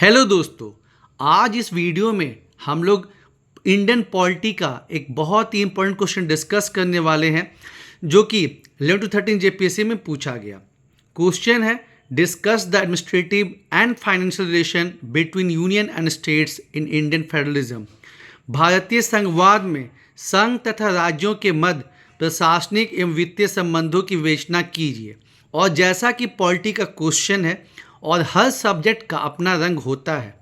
Hello दोस्तों, आज इस वीडियो में हम लोग इंडियन पॉलिटी का एक बहुत ही इंपॉर्टेंट क्वेश्चन डिस्कस करने वाले हैं जो कि 11 to 13 जेपीएससी में पूछा गया। क्वेश्चन है, discuss the administrative and financial relation between union and states in Indian federalism. भारतीय संघवाद में संघ तथा राज्यों के मध्य प्रशासनिक एवं वित्तीय संबंधों की विवेचना कीजिए। और जैसा कि पॉलिटी का क्वेश्चन है और हर सब्जेक्ट का अपना रंग होता है,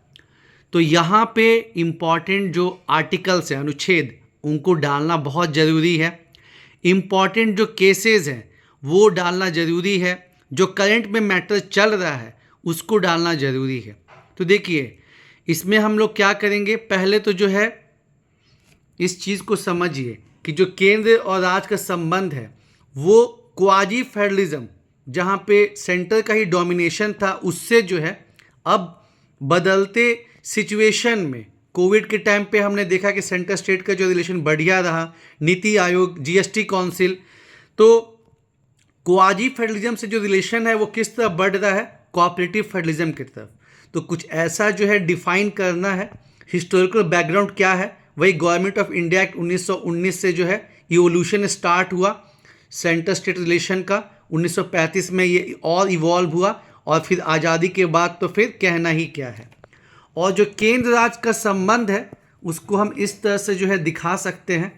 तो यहाँ पे इम्पॉर्टेंट जो आर्टिकल्स हैं, अनुच्छेद, उनको डालना बहुत ज़रूरी है। इम्पॉर्टेंट जो केसेस हैं वो डालना ज़रूरी है। जो करंट में मैटर चल रहा है उसको डालना ज़रूरी है। तो देखिए, इसमें हम लोग क्या करेंगे, पहले तो जो है इस चीज़ को समझिए कि जो केंद्र और राज्य का संबंध है वो क्वाजी फेडरलिज्म, जहाँ पे सेंटर का ही डोमिनेशन था, उससे जो है अब बदलते सिचुएशन में कोविड के टाइम पे हमने देखा कि सेंटर स्टेट का जो रिलेशन बढ़िया रहा, नीति आयोग, जीएसटी काउंसिल, तो क्वाजी फेडरलिज्म से जो रिलेशन है वो किस तरफ बढ़ रहा है, कोऑपरेटिव फेडरलिज्म की तरफ। तो कुछ ऐसा जो है डिफाइन करना है। हिस्टोरिकल बैकग्राउंड क्या है, वही गवर्नमेंट ऑफ इंडिया एक्ट 1919 से जो है इवोल्यूशन स्टार्ट हुआ सेंटर स्टेट रिलेशन का। 1935 में ये और इवॉल्व हुआ और फिर आज़ादी के बाद तो फिर कहना ही क्या है। और जो केंद्र राज्य का संबंध है उसको हम इस तरह से जो है दिखा सकते हैं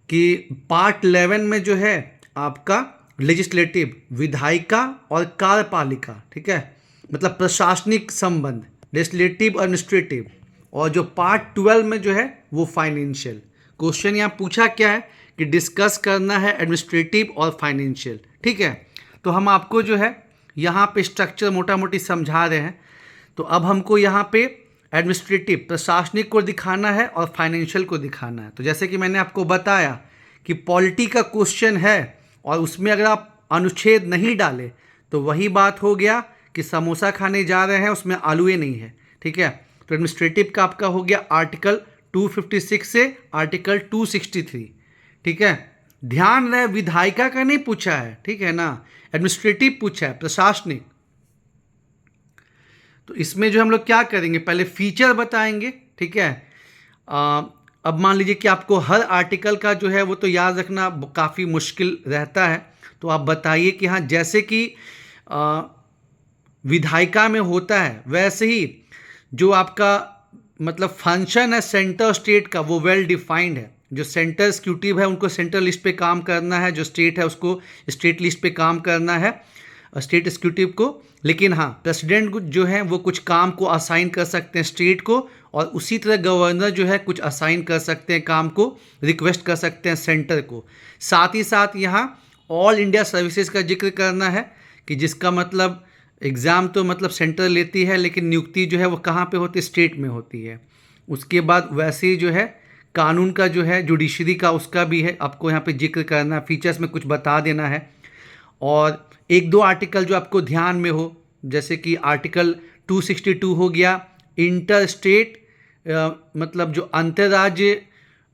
कि पार्ट 11 में जो है आपका लेजिस्लेटिव, विधायिका और कार्यपालिका, ठीक है, मतलब प्रशासनिक संबंध, लेजिस्लेटिव और एडमिनिस्ट्रेटिव। और जो पार्ट 12 में जो है वो फाइनेंशियल। क्वेश्चन यहाँ पूछा क्या है कि डिस्कस करना है एडमिनिस्ट्रेटिव और फाइनेंशियल, ठीक है। तो हम आपको जो है यहाँ पे स्ट्रक्चर मोटा मोटी समझा रहे हैं। तो अब हमको यहाँ पे एडमिनिस्ट्रेटिव, प्रशासनिक को दिखाना है और फाइनेंशियल को दिखाना है। तो जैसे कि मैंने आपको बताया कि पॉलिटी का क्वेश्चन है और उसमें अगर आप अनुच्छेद नहीं डाले तो वही बात हो गया कि समोसा खाने जा रहे हैं, उसमें आलूए नहीं है, ठीक है। तो एडमिनिस्ट्रेटिव का आपका हो गया आर्टिकल 256 से आर्टिकल 263, ठीक है। ध्यान रहे, विधायिका का नहीं पूछा है, ठीक है ना, एडमिनिस्ट्रेटिव पूछा है, प्रशासनिक। तो इसमें जो हम लोग क्या करेंगे, पहले फीचर बताएंगे, ठीक है। अब मान लीजिए कि आपको हर आर्टिकल का जो है वो तो याद रखना काफ़ी मुश्किल रहता है। तो आप बताइए कि हाँ, जैसे कि विधायिका में होता है वैसे ही जो आपका मतलब फंक्शन है सेंटर स्टेट का वो वेल डिफाइंड है। जो सेंटर एग्जीक्यूटिव है उनको सेंट्रल लिस्ट पे काम करना है, जो स्टेट है उसको स्टेट लिस्ट पे काम करना है, स्टेट एग्जीक्यूटिव को। लेकिन हाँ, प्रेसिडेंट जो है वो कुछ काम को असाइन कर सकते हैं स्टेट को, और उसी तरह गवर्नर जो है कुछ असाइन कर सकते हैं काम को, रिक्वेस्ट कर सकते हैं सेंटर को। साथ ही साथ यहाँ ऑल इंडिया सर्विसेज का जिक्र करना है कि जिसका मतलब एग्ज़ाम तो मतलब सेंटर लेती है लेकिन नियुक्ति जो है वो कहाँ पे होती है, स्टेट में होती है। उसके बाद वैसे ही जो है कानून का जो है जुडिशरी का, उसका भी है आपको यहाँ पे जिक्र करना, फीचर्स में कुछ बता देना है। और एक दो आर्टिकल जो आपको ध्यान में हो, जैसे कि आर्टिकल 262 हो गया, इंटर स्टेट मतलब जो अंतर्राज्य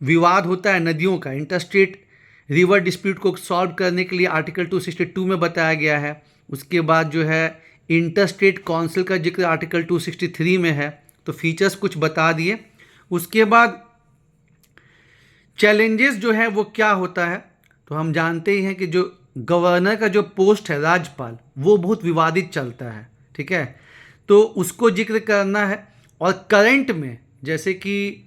विवाद होता है नदियों का, इंटर स्टेट रिवर डिस्प्यूट को सॉल्व करने के लिए आर्टिकल 262 में बताया गया है। उसके बाद जो है इंटर स्टेट काउंसिल का जिक्र आर्टिकल 263 में है। तो फीचर्स कुछ बता दिए। उसके बाद चैलेंजेस जो है वो क्या होता है, तो हम जानते ही हैं कि जो गवर्नर का जो पोस्ट है, राज्यपाल, वो बहुत विवादित चलता है, ठीक है। तो उसको जिक्र करना है। और करंट में जैसे कि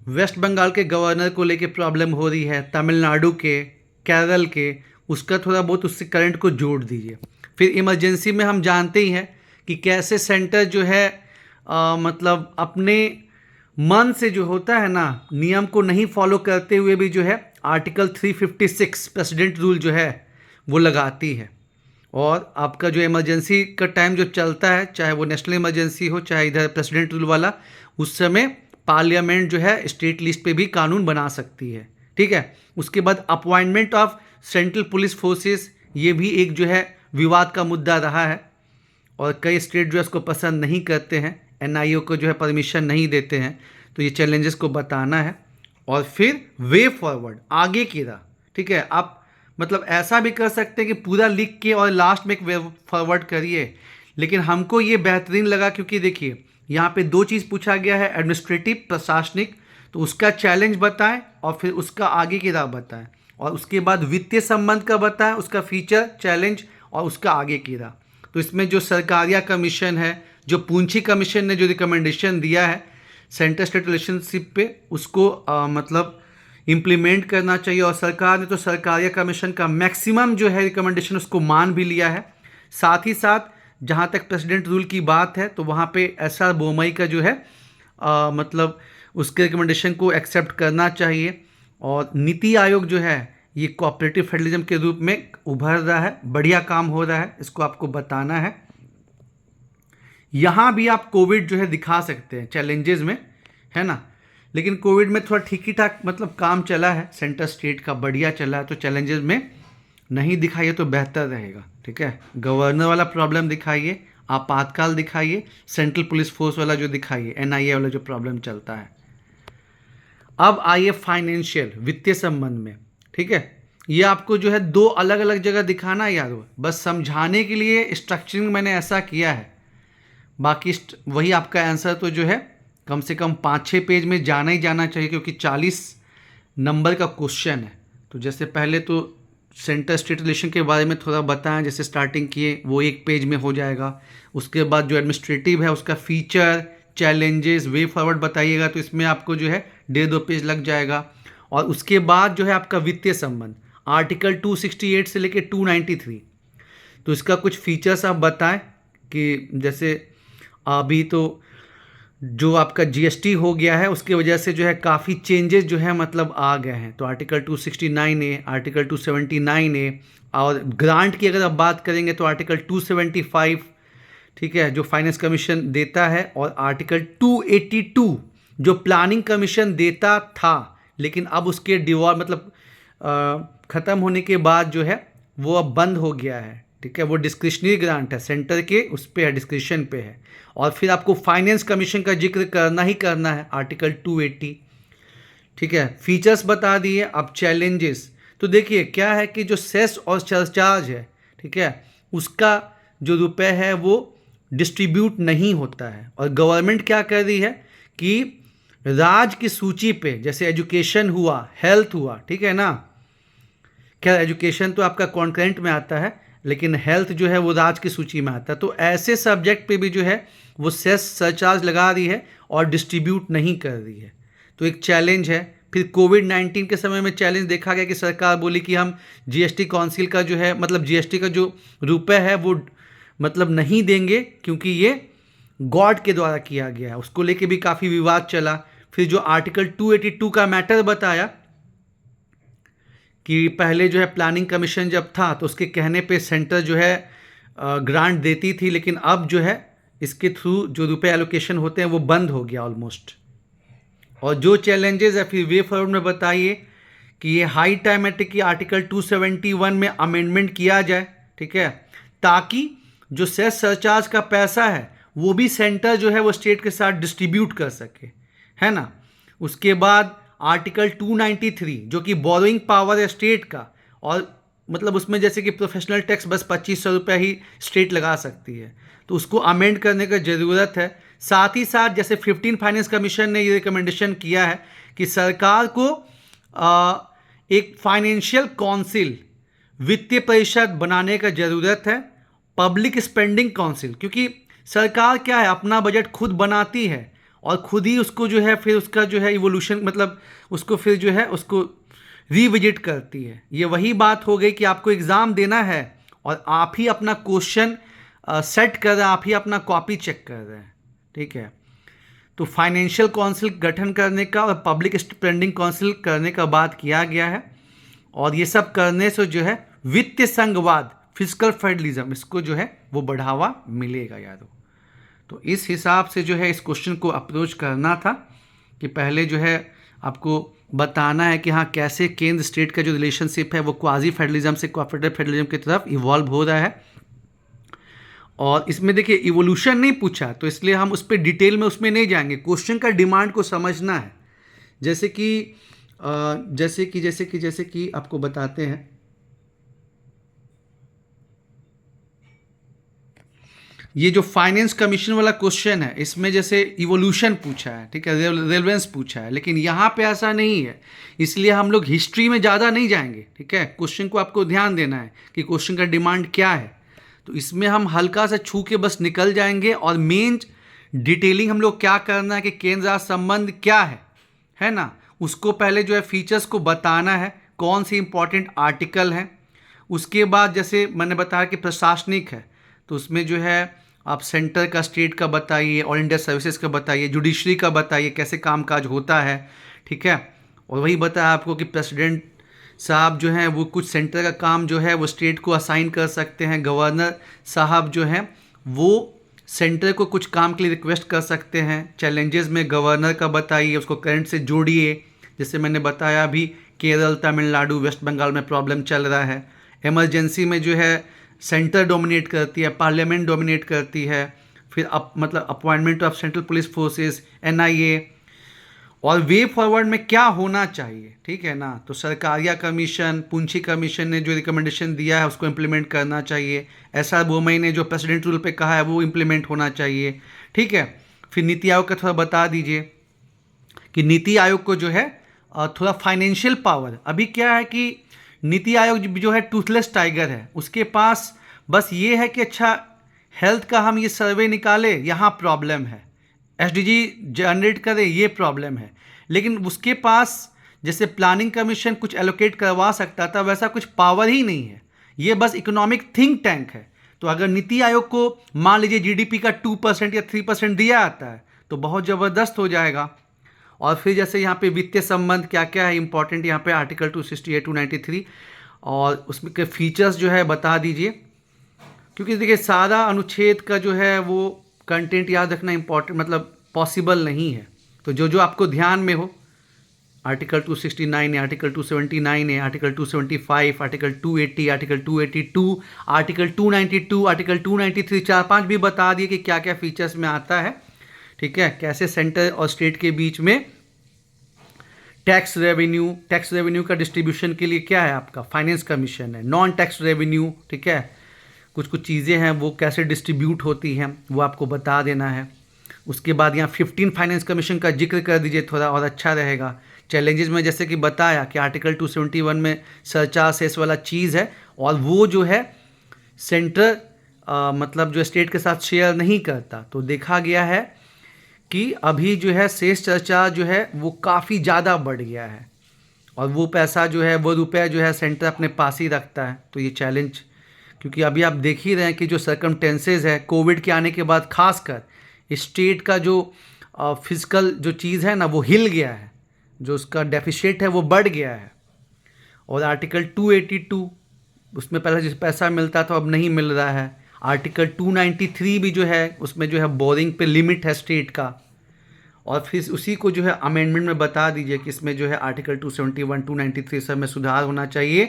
वेस्ट बंगाल के गवर्नर को लेके प्रॉब्लम हो रही है, तमिलनाडु के, केरल के, उसका थोड़ा बहुत उससे करंट को जोड़ दीजिए। फिर इमरजेंसी में हम जानते ही हैं कि कैसे सेंटर जो है मतलब अपने मन से जो होता है ना, नियम को नहीं फॉलो करते हुए भी जो है आर्टिकल 356 प्रेसिडेंट रूल जो है वो लगाती है। और आपका जो इमरजेंसी का टाइम जो चलता है, चाहे वो नेशनल इमरजेंसी हो चाहे इधर प्रेसिडेंट रूल वाला, उस समय पार्लियामेंट जो है स्टेट लिस्ट पे भी कानून बना सकती है, ठीक है। उसके बाद appointment of central police forces, ये भी एक जो है विवाद का मुद्दा रहा है और कई स्टेट जो है उसको पसंद नहीं करते हैं, एनआईओ को जो है परमिशन नहीं देते हैं। तो ये चैलेंजेस को बताना है। और फिर वे फॉरवर्ड, आगे की राह, ठीक है। आप मतलब ऐसा भी कर सकते हैं कि पूरा लिख के और लास्ट में एक वे फॉरवर्ड करिए, लेकिन हमको ये बेहतरीन लगा क्योंकि देखिए यहाँ पे दो चीज़ पूछा गया है, एडमिनिस्ट्रेटिव प्रशासनिक, तो उसका चैलेंज बताएं और फिर उसका आगे की राह बताएं, और उसके बाद वित्तीय संबंध का बताएं, उसका फीचर, चैलेंज और उसका आगे की राह। तो इसमें जो सरकारिया कमीशन है, जो पूंछी कमीशन ने जो रिकमेंडेशन दिया है सेंटर स्टेट रिलेशनशिप पे, उसको मतलब इम्प्लीमेंट करना चाहिए। और सरकार ने तो सरकारिया कमीशन का मैक्सिमम जो है रिकमेंडेशन उसको मान भी लिया है। साथ ही साथ जहाँ तक प्रेसिडेंट रूल की बात है तो वहाँ पे एसआर बोमई का जो है मतलब उसके रिकमेंडेशन को एक्सेप्ट करना चाहिए। और नीति आयोग जो है ये कोऑपरेटिव फेडरलिज्म के रूप में उभर रहा है, बढ़िया काम हो रहा है, इसको आपको बताना है। यहाँ भी आप कोविड जो है दिखा सकते हैं चैलेंजेस में, है ना, लेकिन कोविड में थोड़ा ठीक ही ठाक मतलब काम चला है, सेंटर स्टेट का बढ़िया चला है, तो चैलेंजेस में नहीं दिखाइए तो बेहतर रहेगा। ठीक है, गवर्नर वाला प्रॉब्लम दिखाइए, आपातकाल दिखाइए, सेंट्रल पुलिस फोर्स वाला जो दिखाइए, एनआईए वाला जो प्रॉब्लम चलता है। अब आइए फाइनेंशियल, वित्तीय संबंध में। ठीक है, ये आपको जो है दो अलग अलग जगह दिखाना है यार, बस समझाने के लिए स्ट्रक्चरिंग मैंने ऐसा किया है, बाकी वही आपका आंसर तो जो है कम से कम 5-6 पेज में जाना ही जाना चाहिए, क्योंकि 40 नंबर का क्वेश्चन है। तो जैसे पहले तो सेंटर स्टेट रिलेशन के बारे में थोड़ा बताएं, जैसे स्टार्टिंग किए, वो 1 पेज में हो जाएगा। उसके बाद जो एडमिनिस्ट्रेटिव है उसका फीचर, चैलेंजेस, वे फॉरवर्ड बताइएगा, तो इसमें आपको जो है 1.5-2 पेज लग जाएगा। और उसके बाद जो है आपका वित्तीय संबंध, आर्टिकल 268 से लेकर 293, तो इसका कुछ फीचर्स आप बताएं कि जैसे अभी तो जो आपका जीएसटी हो गया है उसकी वजह से जो है काफ़ी चेंजेस जो है मतलब आ गए हैं, तो आर्टिकल 269A, आर्टिकल 279A, और ग्रांट की अगर आप बात करेंगे तो आर्टिकल 275, ठीक है, जो फाइनेंस कमीशन देता है, और आर्टिकल 282 जो प्लानिंग कमीशन देता था, लेकिन अब उसके मतलब ख़त्म होने के बाद जो है वो अब बंद हो गया है। ठीक है, वो डिस्क्रिशनरी ग्रांट है, सेंटर के उस पे है, डिस्क्रिशन पे है। और फिर आपको फाइनेंस कमीशन का जिक्र करना ही करना है, आर्टिकल 280। ठीक है, फीचर्स बता दिए। अब चैलेंजेस, तो देखिए क्या है कि जो सेस और सरचार्ज है, ठीक है, उसका जो रुपए है वो डिस्ट्रीब्यूट नहीं होता है, और गवर्नमेंट क्या कर रही है कि राज्य की सूची पे, जैसे एजुकेशन हुआ, हेल्थ हुआ, ठीक है ना, खैर एजुकेशन तो आपका कॉन्करेंट में आता है, लेकिन हेल्थ जो है वो राज्य की सूची में आता है, तो ऐसे सब्जेक्ट पे भी जो है वो सेस सरचार्ज लगा रही है और डिस्ट्रीब्यूट नहीं कर रही है, तो एक चैलेंज है। फिर कोविड-19 के समय में चैलेंज देखा गया कि सरकार बोली कि हम जीएसटी काउंसिल का जो है मतलब जीएसटी का जो रुपए है वो मतलब नहीं देंगे, क्योंकि ये गॉड के द्वारा किया गया है, उसको लेके भी काफ़ी विवाद चला। फिर जो आर्टिकल 282 का मैटर बताया कि पहले जो है प्लानिंग कमीशन जब था तो उसके कहने पे सेंटर जो है ग्रांट देती थी, लेकिन अब जो है इसके थ्रू जो रुपए एलोकेशन होते हैं वो बंद हो गया ऑलमोस्ट। और जो चैलेंजेस है फिर वे फॉरवर्ड में बताइए कि ये हाई टाइम है कि आर्टिकल 271 में अमेंडमेंट किया जाए, ठीक है, ताकि जो सेस सरचार्ज का पैसा है वो भी सेंटर जो है वो स्टेट के साथ डिस्ट्रीब्यूट कर सके, है ना। उसके बाद आर्टिकल 293 जो कि बोरोइंग पावर है स्टेट का, और मतलब उसमें जैसे कि प्रोफेशनल टैक्स बस 2500 रुपये ही स्टेट लगा सकती है, तो उसको अमेंड करने का ज़रूरत है। साथ ही साथ जैसे 15 फाइनेंस कमीशन ने ये रिकमेंडेशन किया है कि सरकार को एक फाइनेंशियल काउंसिल, वित्तीय परिषद बनाने का ज़रूरत है, पब्लिक स्पेंडिंग काउंसिल, क्योंकि सरकार क्या है अपना बजट खुद बनाती है और खुद ही उसको जो है फिर उसका जो है इवोल्यूशन मतलब उसको फिर जो है उसको रिविजिट करती है। ये वही बात हो गई कि आपको एग्ज़ाम देना है और आप ही अपना क्वेश्चन सेट कर रहे हैं, आप ही अपना कॉपी चेक कर रहे हैं, ठीक है। तो फाइनेंशियल काउंसिल गठन करने का और पब्लिक स्पेंडिंग काउंसिल करने का बात किया गया है, और ये सब करने से जो है वित्तीय संघवाद, फिस्कल फेडरलिज्म, इसको जो है वो बढ़ावा मिलेगा यारों। तो इस हिसाब से जो है इस क्वेश्चन को अप्रोच करना था कि पहले जो है आपको बताना है कि हाँ कैसे केंद्र स्टेट का जो रिलेशनशिप है वो क्वाजी फेडरलिज्म से कोऑपरेटिव फेडरलिज्म की तरफ इवॉल्व हो रहा है। और इसमें देखिए इवोल्यूशन नहीं पूछा, तो इसलिए हम उस पर डिटेल में उसमें नहीं जाएंगे, क्वेश्चन का डिमांड को समझना है। जैसे कि आपको बताते हैं, ये जो फाइनेंस कमीशन वाला क्वेश्चन है इसमें जैसे इवोल्यूशन पूछा है, ठीक है, रेलेवेंस पूछा है, लेकिन यहाँ पे ऐसा नहीं है, इसलिए हम लोग हिस्ट्री में ज़्यादा नहीं जाएंगे, ठीक है। क्वेश्चन को आपको ध्यान देना है कि क्वेश्चन का डिमांड क्या है, तो इसमें हम हल्का सा छू के बस निकल जाएंगे, और मेन डिटेलिंग हम लोग क्या करना है कि केंद्र राज्य संबंध क्या है ना, उसको पहले जो है फीचर्स को बताना है, कौन सी इंपॉर्टेंट आर्टिकल हैं। उसके बाद जैसे मैंने बताया कि प्रशासनिक है, तो उसमें जो है आप सेंटर का, स्टेट का बताइए, ऑल इंडिया सर्विसेज का बताइए, जुडिशरी का बताइए कैसे कामकाज होता है, ठीक है। और वही बताया आपको कि प्रेसिडेंट साहब जो हैं वो कुछ सेंटर का काम जो है वो स्टेट को असाइन कर सकते हैं, गवर्नर साहब जो हैं वो सेंटर को कुछ काम के लिए रिक्वेस्ट कर सकते हैं। चैलेंजेस में गवर्नर का बताइए, उसको करंट से जोड़िए, जैसे मैंने बताया अभी केरल, तमिलनाडु, वेस्ट बंगाल में प्रॉब्लम चल रहा है। इमरजेंसी में जो है सेंटर डोमिनेट करती है, पार्लियामेंट डोमिनेट करती है, फिर मतलब appointment of central police forces, NIA, और वे फॉरवर्ड में क्या होना चाहिए, ठीक है ना। तो सरकारिया कमीशन, पुंछी कमीशन ने जो रिकमेंडेशन दिया है उसको इम्प्लीमेंट करना चाहिए। SR बोमई ने जो प्रेसिडेंट रूल पे कहा है वो इम्प्लीमेंट होना चाहिए, ठीक है। फिर नीति आयोग का थोड़ा बता दीजिए कि नीति आयोग को जो है थोड़ा फाइनेंशियल पावर, अभी क्या है कि नीति आयोग जो है टूथलेस टाइगर है, उसके पास बस ये है कि अच्छा हेल्थ का हम ये सर्वे निकाले, यहाँ प्रॉब्लम है, SDG जनरेट करे, ये प्रॉब्लम है, लेकिन उसके पास जैसे प्लानिंग कमीशन कुछ एलोकेट करवा सकता था वैसा कुछ पावर ही नहीं है, ये बस इकोनॉमिक थिंक टैंक है। तो अगर नीति आयोग को मान लीजिए GDP का 2% या 3% दिया आता है तो बहुत ज़बरदस्त हो जाएगा। और फिर जैसे यहाँ पे वित्तीय संबंध क्या क्या है इंपॉर्टेंट, यहाँ पे आर्टिकल 268, 293 और उसमें के फीचर्स जो है बता दीजिए, क्योंकि देखिए सारा अनुच्छेद का जो है वो कंटेंट याद रखना इंपॉर्टेंट मतलब पॉसिबल नहीं है। तो जो जो आपको ध्यान में हो, आर्टिकल 269 है, आर्टिकल 279 है, article 275, article 280, article 282, article 292, article 293, 4-5 भी बता दिए कि क्या क्या फीचर्स में आता है, ठीक है। कैसे सेंटर और स्टेट के बीच में टैक्स रेवेन्यू का डिस्ट्रीब्यूशन के लिए क्या है आपका फाइनेंस कमीशन है, नॉन टैक्स रेवेन्यू, ठीक है, कुछ कुछ चीज़ें हैं वो कैसे डिस्ट्रीब्यूट होती हैं वो आपको बता देना है। उसके बाद यहाँ 15 फाइनेंस कमीशन का जिक्र कर दीजिए थोड़ा और अच्छा रहेगा। चैलेंजेस में जैसे कि बताया कि आर्टिकल 271 में सरचार्ज सेस वाला चीज़ है, और वो जो है सेंटर मतलब जो स्टेट के साथ शेयर नहीं करता, तो देखा गया है कि अभी जो है शेष चर्चा जो है वो काफ़ी ज़्यादा बढ़ गया है, और वो पैसा जो है वो रुपया जो है सेंटर अपने पास ही रखता है। तो ये चैलेंज, क्योंकि अभी आप देख ही रहे हैं कि जो सर्कमटेंसेज है कोविड के आने के बाद खासकर स्टेट का जो फिजिकल जो चीज़ है ना वो हिल गया है, जो उसका डेफिसिट है वो बढ़ गया है। और आर्टिकल 282 उसमें पहले जिस पैसा मिलता था अब नहीं मिल रहा है। आर्टिकल 293 भी जो है उसमें जो है बोरिंग पे लिमिट है स्टेट का, और फिर उसी को जो है अमेंडमेंट में बता दीजिए कि इसमें जो है आर्टिकल 271, 293 सब में सुधार होना चाहिए।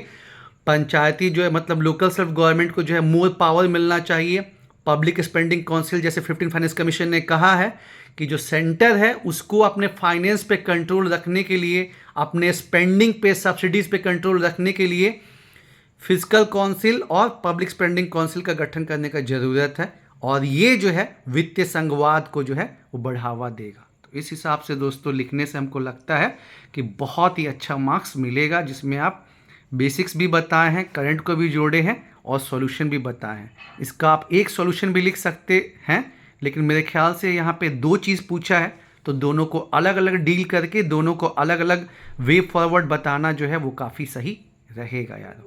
पंचायती जो है मतलब लोकल सेल्फ गवर्नमेंट को जो है मोर पावर मिलना चाहिए। पब्लिक स्पेंडिंग काउंसिल जैसे 15 फाइनेंस कमीशन ने कहा है कि जो सेंटर है उसको अपने फाइनेंस पे कंट्रोल रखने के लिए, अपने स्पेंडिंग पे, सब्सिडीज़ पे कंट्रोल रखने के लिए फिजिकल काउंसिल और पब्लिक स्पेंडिंग काउंसिल का गठन करने का ज़रूरत है, और ये जो है वित्तीय संघवाद को जो है वो बढ़ावा देगा। तो इस हिसाब से दोस्तों लिखने से हमको लगता है कि बहुत ही अच्छा मार्क्स मिलेगा, जिसमें आप बेसिक्स भी बताए हैं, करंट को भी जोड़े हैं और सॉल्यूशन भी बताए हैं। इसका आप एक सॉल्यूशन भी लिख सकते हैं, लेकिन मेरे ख्याल से यहाँ पे 2 चीज़ पूछा है तो दोनों को अलग अलग डील करके दोनों को अलग अलग वे फॉरवर्ड बताना जो है वो काफ़ी सही रहेगा यार।